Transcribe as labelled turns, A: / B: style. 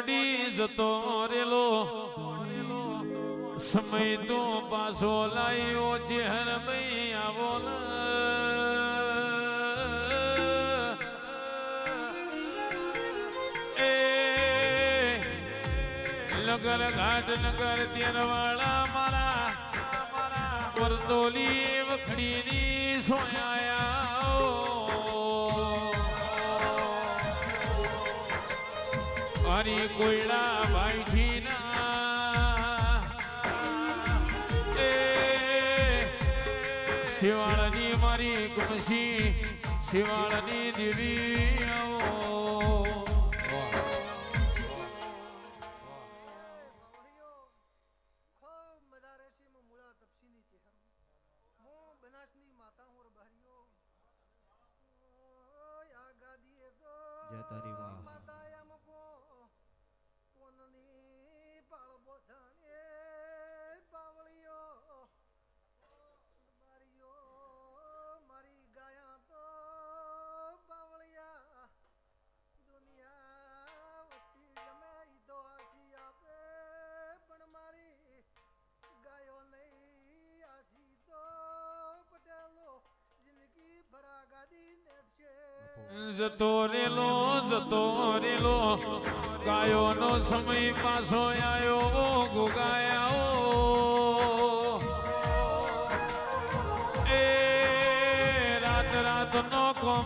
A: મોડી જતો રેલો સમય તો પાછો લાયો ચહેર ભાઈ આવો નગર ઘાટ નગર તેરવાળા મારા પરતોલી વખડીની સોયાયા હરી કોયડા ભાઈઠીના શિવાળની મારી કુમસી શિવાળની દેવી જતો રેલો ગાયો નો સમય પાછો આવ્યો ગુગાયા એ રાત નો